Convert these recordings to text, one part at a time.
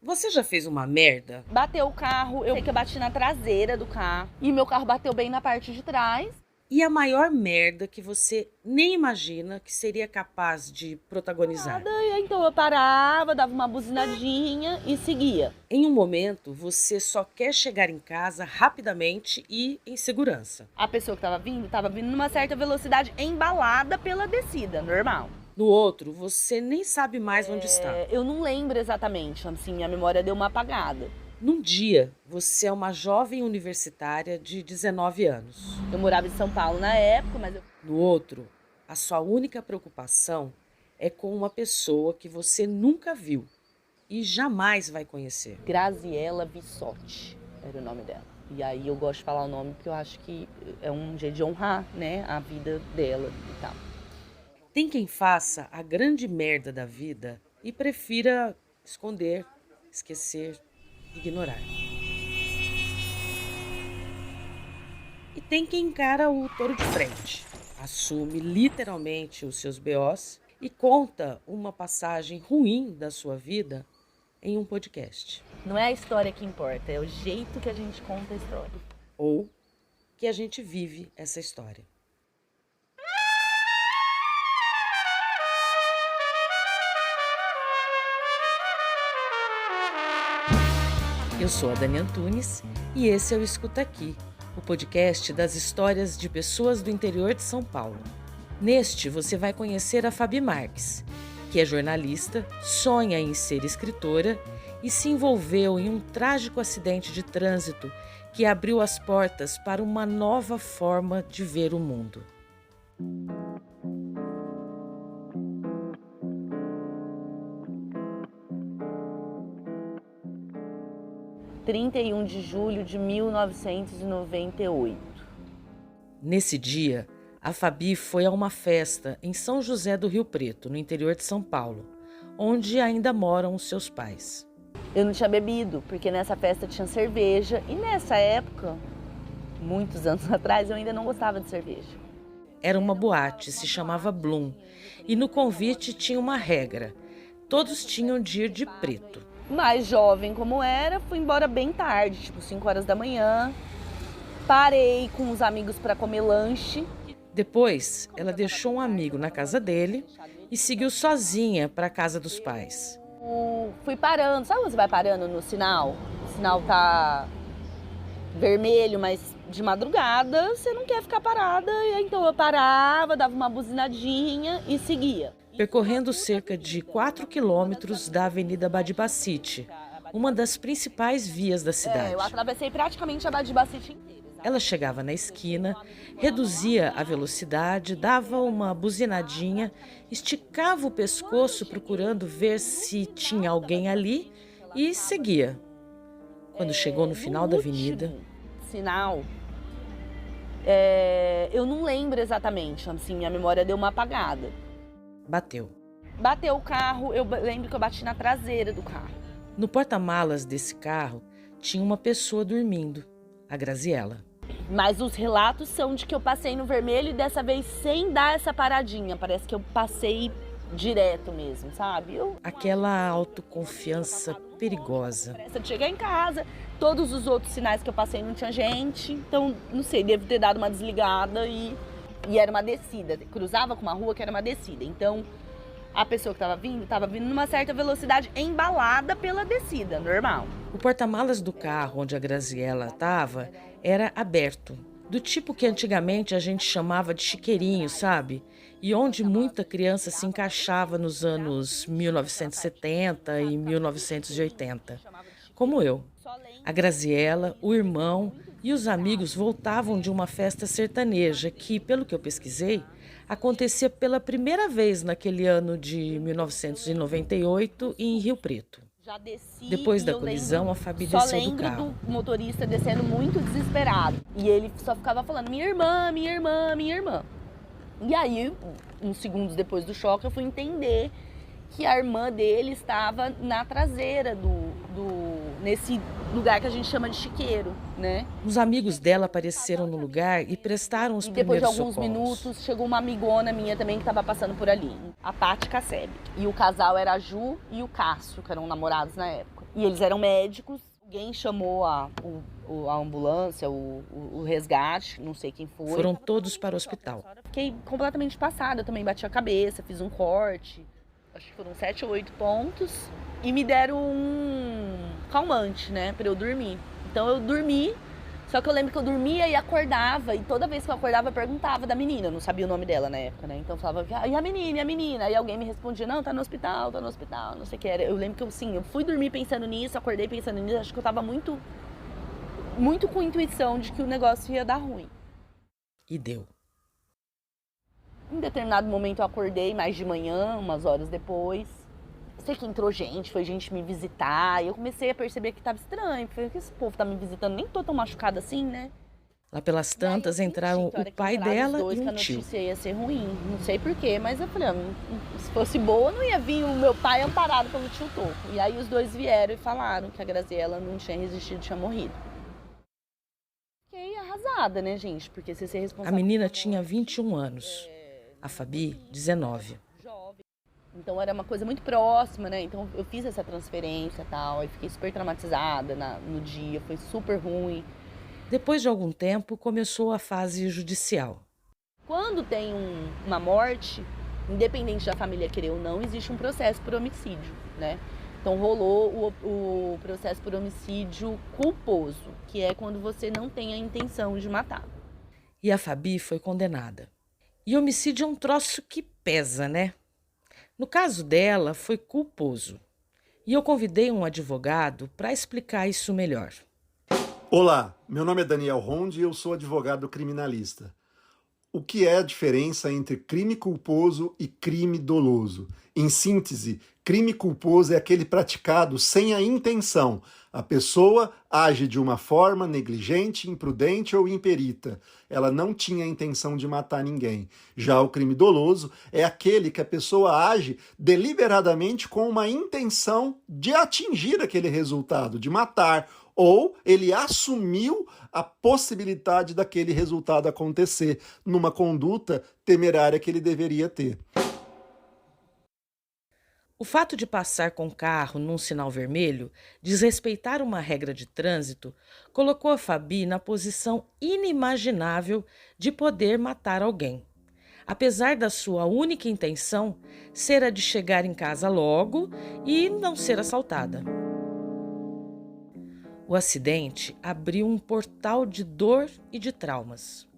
Você já fez uma merda? Bateu o carro, eu sei que eu bati na traseira do carro. E meu carro bateu bem na parte de trás. E a maior merda que você nem imagina que seria capaz de protagonizar? Nada, e então eu parava, dava uma buzinadinha e seguia. Em um momento, você só quer chegar em casa rapidamente e em segurança. A pessoa que tava vindo numa certa velocidade, embalada pela descida, normal. No outro, você nem sabe mais onde está. Eu não lembro exatamente, assim, minha memória deu uma apagada. Num dia, você é uma jovem universitária de 19 anos. Eu morava em São Paulo na época, mas eu... No outro, a sua única preocupação é com uma pessoa que você nunca viu e jamais vai conhecer. Graziela Vissotti era o nome dela. E aí eu gosto de falar o nome porque eu acho que é um jeito de honrar, né, a vida dela e tal. Tem quem faça a grande merda da vida e prefira esconder, esquecer, ignorar. E tem quem encara o touro de frente, assume literalmente os seus BOs e conta uma passagem ruim da sua vida em um podcast. Não é a história que importa, é o jeito que a gente conta a história. Ou que a gente vive essa história. Eu sou a Dani Antunes e esse é o Escuta Aqui, o podcast das histórias de pessoas do interior de São Paulo. Neste, você vai conhecer a Fabi Marques, que é jornalista, sonha em ser escritora e se envolveu em um trágico acidente de trânsito que abriu as portas para uma nova forma de ver o mundo. 31 de julho de 1998. Nesse dia, a Fabi foi a uma festa em São José do Rio Preto, no interior de São Paulo, onde ainda moram os seus pais. Eu não tinha bebido, porque nessa festa tinha cerveja e nessa época, muitos anos atrás, eu ainda não gostava de cerveja. Era uma boate, se chamava Bloom, e no convite tinha uma regra: todos tinham de ir de preto. Mais jovem como era, fui embora bem tarde, tipo 5 horas da manhã. Parei com os amigos para comer lanche. Depois, ela deixou um amigo na casa dele e seguiu sozinha para a casa dos pais. Fui parando, sabe quando você vai parando no sinal? O sinal tá vermelho, mas de madrugada você não quer ficar parada. Então eu parava, dava uma buzinadinha e seguia. Percorrendo cerca de 4 quilômetros da Avenida Badibacite, uma das principais vias da cidade. Eu atravessei praticamente a Badibacite inteira. Ela chegava na esquina, reduzia a velocidade, dava uma buzinadinha, esticava o pescoço procurando ver se tinha alguém ali e seguia. Quando chegou no final da avenida... Sinal, eu não lembro exatamente, assim, minha memória deu uma apagada. Bateu. Bateu o carro, eu lembro que eu bati na traseira do carro. No porta-malas desse carro tinha uma pessoa dormindo, a Graziela. Mas os relatos são de que eu passei no vermelho e dessa vez sem dar essa paradinha. Parece que eu passei direto mesmo, sabe? Aquela autoconfiança perigosa. Pressa de chegar em casa, todos os outros sinais que eu passei não tinha gente. Então, não sei, devo ter dado uma desligada e era uma descida. Cruzava com uma rua que era uma descida. Então, a pessoa que estava vindo numa certa velocidade, embalada pela descida, normal. O porta-malas do carro onde a Graziela estava era aberto, do tipo que antigamente a gente chamava de chiqueirinho, sabe? E onde muita criança se encaixava nos anos 1970 e 1980, como eu. A Graziela, o irmão e os amigos voltavam de uma festa sertaneja que, pelo que eu pesquisei, acontecia pela primeira vez naquele ano de 1998 em Rio Preto. Depois da colisão, a Fabi desceu do carro. Só lembro do motorista descendo muito desesperado. E ele só ficava falando, minha irmã, minha irmã, minha irmã. E aí, uns segundos depois do choque, eu fui entender que a irmã dele estava na traseira nesse lugar que a gente chama de chiqueiro, né? Os amigos dela apareceram no lugar e prestaram os primeiros socorros. Depois de alguns minutos, chegou uma amigona minha também que estava passando por ali, a Paty Casseb. E o casal era a Ju e o Cássio, que eram namorados na época. E eles eram médicos. Alguém chamou a ambulância, o resgate, não sei quem foi. Foram todos para o hospital. Fiquei completamente passada, eu também bati a cabeça, fiz um corte. Acho que foram 7 ou 8 pontos. E me deram um calmante, né, pra eu dormir. Então eu dormi, só que eu lembro que eu dormia e acordava. E toda vez que eu acordava eu perguntava da menina, eu não sabia o nome dela na época, né. Então eu falava, e a menina, e a menina? Aí alguém me respondia, não, tá no hospital, não sei o que era. Eu lembro que eu fui dormir pensando nisso, acordei pensando nisso. Acho que eu tava muito com intuição de que o negócio ia dar ruim. E deu. Em determinado momento eu acordei mais de manhã, umas horas depois. Sei que entrou gente, foi gente me visitar. E eu comecei a perceber que tava estranho. Falei, que esse povo tá me visitando? Nem tô tão machucada assim, né? Lá pelas tantas entraram o pai dela e um tio. A notícia ia ser ruim. Não sei porquê, mas eu falei, se fosse boa, não ia vir o meu pai amparado pelo tio Toco. E aí os dois vieram e falaram que a Graziella não tinha resistido, tinha morrido. Fiquei arrasada, né, gente? Porque você ser responsável... A menina tinha 21 anos. A Fabi, 19. Então era uma coisa muito próxima, né? Então eu fiz essa transferência e tal, aí fiquei super traumatizada no dia, foi super ruim. Depois de algum tempo, começou a fase judicial. Quando tem uma morte, independente da família querer ou não, existe um processo por homicídio, né? Então rolou o processo por homicídio culposo, que é quando você não tem a intenção de matar. E a Fabi foi condenada. E homicídio é um troço que pesa, né? No caso dela, foi culposo. E eu convidei um advogado para explicar isso melhor. Olá, meu nome é Daniel Ronde e eu sou advogado criminalista. O que é a diferença entre crime culposo e crime doloso? Em síntese, crime culposo é aquele praticado sem a intenção. A pessoa age de uma forma negligente, imprudente ou imperita. Ela não tinha a intenção de matar ninguém. Já o crime doloso é aquele que a pessoa age deliberadamente com uma intenção de atingir aquele resultado, de matar, ou ele assumiu a possibilidade daquele resultado acontecer numa conduta temerária que ele deveria ter. O fato de passar com o carro num sinal vermelho, desrespeitar uma regra de trânsito, colocou a Fabi na posição inimaginável de poder matar alguém. Apesar da sua única intenção ser a de chegar em casa logo e não ser assaltada. O acidente abriu um portal de dor e de traumas.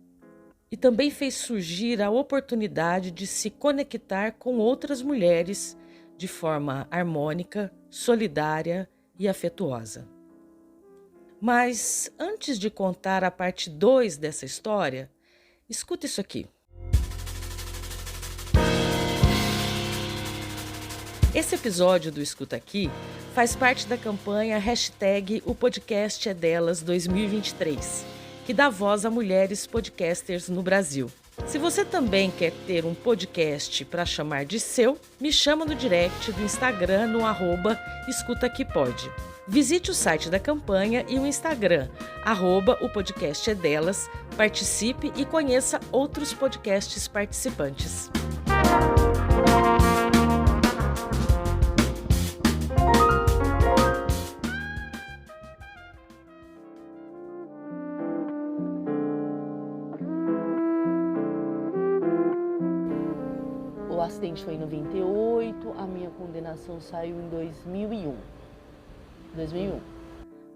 E também fez surgir a oportunidade de se conectar com outras mulheres de forma harmônica, solidária e afetuosa. Mas antes de contar a parte 2 dessa história, escuta isso aqui. Esse episódio do Escuta Aqui faz parte da campanha hashtag O Podcast é Delas 2023, que dá voz a mulheres podcasters no Brasil. Se você também quer ter um podcast para chamar de seu, me chama no direct do Instagram no @escutaquipod. Visite o site da campanha e o Instagram, @o podcast é delas, participe e conheça outros podcasts participantes. O acidente foi em 98, a minha condenação saiu em 2001.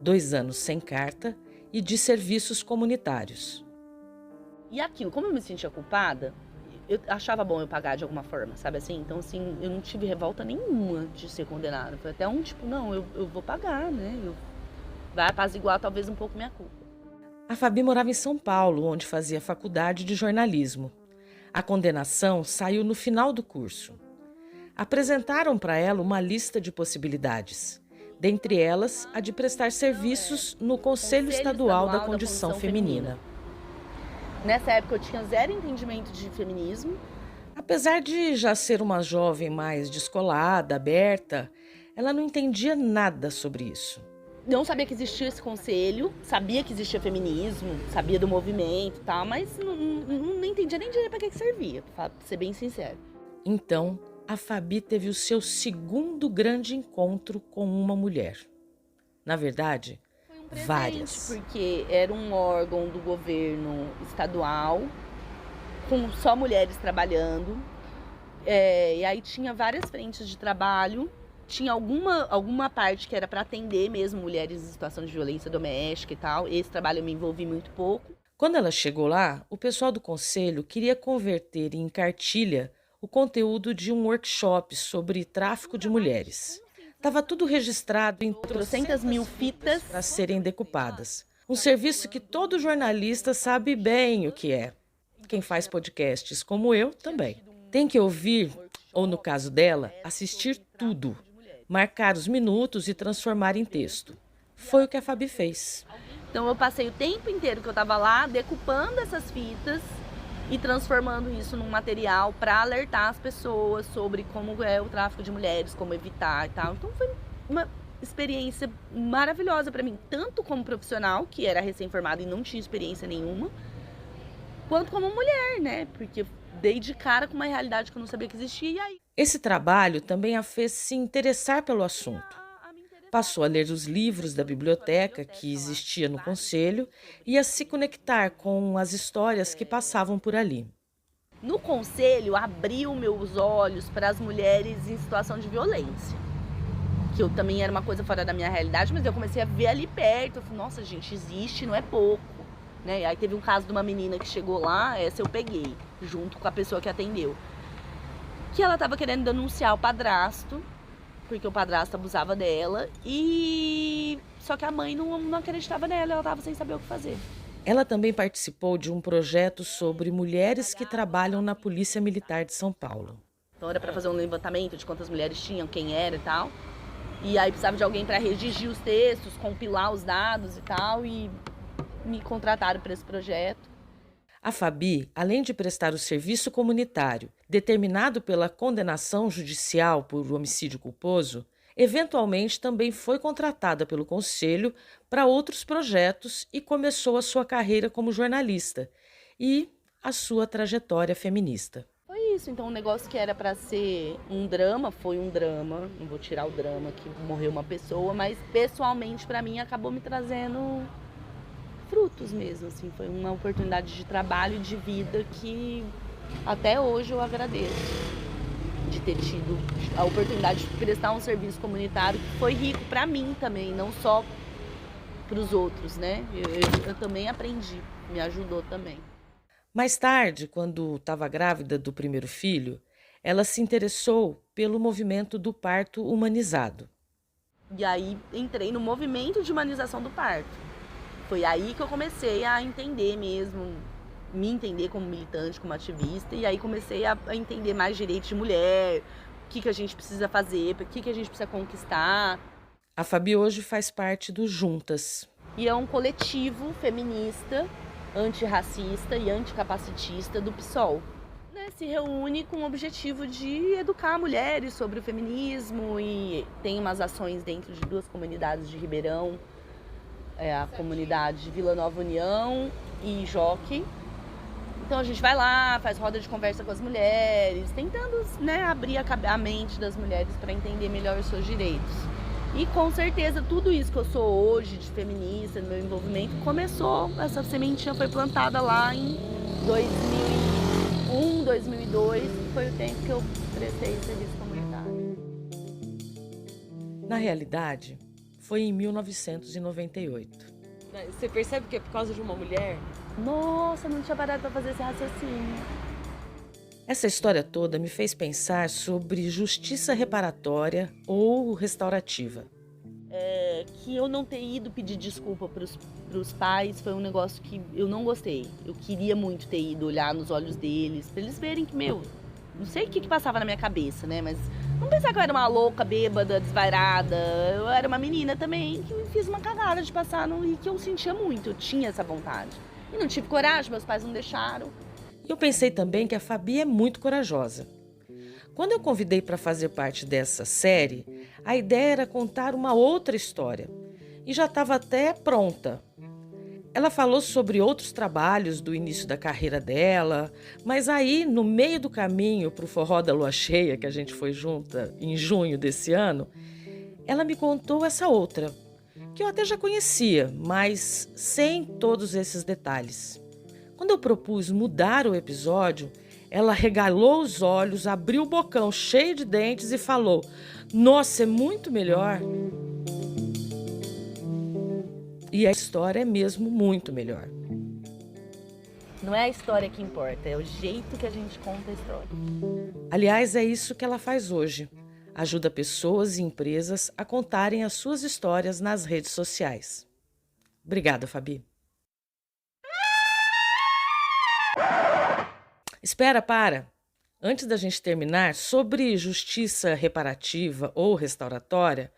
2 anos sem carta e de serviços comunitários. E aquilo, como eu me sentia culpada, eu achava bom eu pagar de alguma forma, sabe assim? Então, assim, eu não tive revolta nenhuma de ser condenada. Foi até não, eu vou pagar, né? Vai apaziguar talvez um pouco minha culpa. A Fabi morava em São Paulo, onde fazia faculdade de jornalismo. A condenação saiu no final do curso. Apresentaram para ela uma lista de possibilidades, dentre elas a de prestar serviços no Conselho Estadual da Condição Feminina. Nessa época eu tinha zero entendimento de feminismo. Apesar de já ser uma jovem mais descolada, aberta, ela não entendia nada sobre isso. Não sabia que existia esse conselho, sabia que existia feminismo, sabia do movimento e tal, mas não entendia nem direito para que servia, pra ser bem sincero. Então, a Fabi teve o seu segundo grande encontro com uma mulher. Na verdade, Foi um presente, várias. porque era um órgão do governo estadual, com só mulheres trabalhando. E aí tinha várias frentes de trabalho. Tinha alguma parte que era para atender mesmo mulheres em situação de violência doméstica e tal. Esse trabalho eu me envolvi muito pouco. Quando ela chegou lá, o pessoal do conselho queria converter em cartilha o conteúdo de um workshop sobre tráfico de mulheres. Estava tudo registrado em Trocentas mil fitas. para serem decupadas. Um serviço que todo jornalista sabe bem o que é. Quem faz podcasts como eu também. Tem que ouvir, ou no caso dela, assistir tudo, marcar os minutos e transformar em texto. Foi o que a Fabi fez. Então eu passei o tempo inteiro que eu estava lá decupando essas fitas e transformando isso num material para alertar as pessoas sobre como é o tráfico de mulheres, como evitar e tal. Então foi uma experiência maravilhosa para mim, tanto como profissional, que era recém-formada e não tinha experiência nenhuma, quanto como mulher, né? Porque dei de cara com uma realidade que eu não sabia que existia e aí Esse trabalho também a fez se interessar pelo assunto. Passou a ler os livros da biblioteca que existia no conselho e a se conectar com as histórias que passavam por ali. no conselho abriu meus olhos para as mulheres em situação de violência. Que eu também era uma coisa fora da minha realidade, mas eu comecei a ver ali perto. Eu falei, nossa, gente, existe, não é pouco. Né? E aí teve um caso de uma menina que chegou lá, essa eu peguei, junto com a pessoa que atendeu. Que ela estava querendo denunciar o padrasto, porque o padrasto abusava dela, e só que a mãe não acreditava nela, ela estava sem saber o que fazer. Ela também participou de um projeto sobre mulheres que trabalham na Polícia Militar de São Paulo. Então era para fazer um levantamento de quantas mulheres tinham, quem era e tal. E aí precisava de alguém para redigir os textos, compilar os dados e tal, e me contrataram para esse projeto. A Fabi, além de prestar o serviço comunitário, determinado pela condenação judicial por homicídio culposo, eventualmente também foi contratada pelo Conselho para outros projetos e começou a sua carreira como jornalista e a sua trajetória feminista. Foi isso, então um negócio que era para ser um drama, foi um drama. Não vou tirar o drama que morreu uma pessoa, mas pessoalmente para mim acabou me trazendo frutos mesmo, assim, foi uma oportunidade de trabalho e de vida que até hoje eu agradeço de ter tido a oportunidade de prestar um serviço comunitário que foi rico para mim também, não só para os outros, né? Eu também aprendi, me ajudou também. Mais tarde, quando estava grávida do primeiro filho, ela se interessou pelo movimento do parto humanizado. E aí entrei no movimento de humanização do parto. Foi aí que eu comecei a entender mesmo, me entender como militante, como ativista, e aí comecei a entender mais direitos de mulher, o que a gente precisa fazer, o que a gente precisa conquistar. A Fabi hoje faz parte do Juntas. E é um coletivo feminista, antirracista e anticapacitista do PSOL. Se reúne com o objetivo de educar mulheres sobre o feminismo e tem umas ações dentro de 2 comunidades de Ribeirão, a comunidade Vila Nova União e Jockey. Então a gente vai lá, faz roda de conversa com as mulheres, tentando, né, abrir a mente das mulheres para entender melhor os seus direitos. E com certeza tudo isso que eu sou hoje de feminista, meu envolvimento, começou, essa sementinha foi plantada lá em 2001, 2002, que foi o tempo que eu prestei serviço comunitário. Na realidade, foi em 1998. Você percebe que é por causa de uma mulher? Nossa, não tinha parado para fazer esse raciocínio. Essa história toda me fez pensar sobre justiça reparatória ou restaurativa. Que eu não ter ido pedir desculpa pros pais foi um negócio que eu não gostei. Eu queria muito ter ido olhar nos olhos deles, pra eles verem que, não sei o que passava na minha cabeça, né? Mas não pensar que eu era uma louca, bêbada, desvairada. Eu era uma menina também que me fiz uma cagada de passar e que eu sentia muito, eu tinha essa vontade. E não tive coragem, meus pais não deixaram. E eu pensei também que a Fabi é muito corajosa. Quando eu convidei para fazer parte dessa série, a ideia era contar uma outra história. E já estava até pronta. Ela falou sobre outros trabalhos do início da carreira dela, mas aí, no meio do caminho para o Forró da Lua Cheia, que a gente foi junta em junho desse ano, ela me contou essa outra, que eu até já conhecia, mas sem todos esses detalhes. Quando eu propus mudar o episódio, ela regalou os olhos, abriu o bocão cheio de dentes e falou: "Nossa, é muito melhor." E a história é mesmo muito melhor. Não é a história que importa, é o jeito que a gente conta a história. Aliás, é isso que ela faz hoje. Ajuda pessoas e empresas a contarem as suas histórias nas redes sociais. Obrigada, Fabi. Espera, para! Antes da gente terminar, sobre justiça reparativa ou restauratória,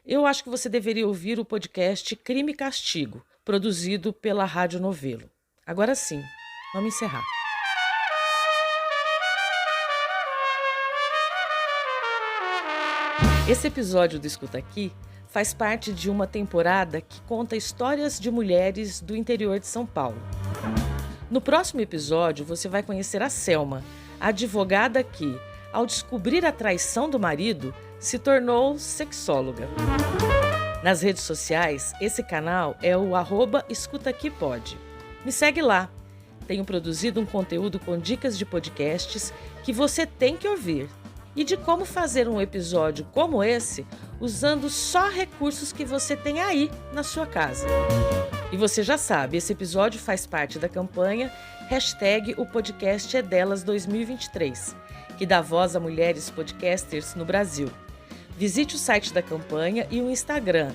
eu acho que você deveria ouvir o podcast Crime e Castigo, produzido pela Rádio Novelo. Agora sim, vamos encerrar. Esse episódio do Escuta Aqui faz parte de uma temporada que conta histórias de mulheres do interior de São Paulo. No próximo episódio, você vai conhecer a Selma, a advogada que, ao descobrir a traição do marido, se tornou sexóloga. Nas redes sociais, esse canal é o @escutaaquipod. Me segue lá. Tenho produzido um conteúdo com dicas de podcasts que você tem que ouvir e de como fazer um episódio como esse usando só recursos que você tem aí na sua casa. E você já sabe, esse episódio faz parte da campanha #O Podcast é Delas 2023, que dá voz a mulheres podcasters no Brasil. Visite o site da campanha e o Instagram,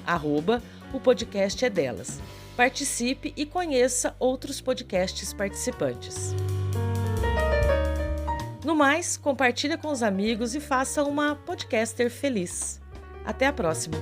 @O Podcast é Delas. Participe e conheça outros podcasts participantes. No mais, compartilhe com os amigos e faça uma podcaster feliz. Até a próxima!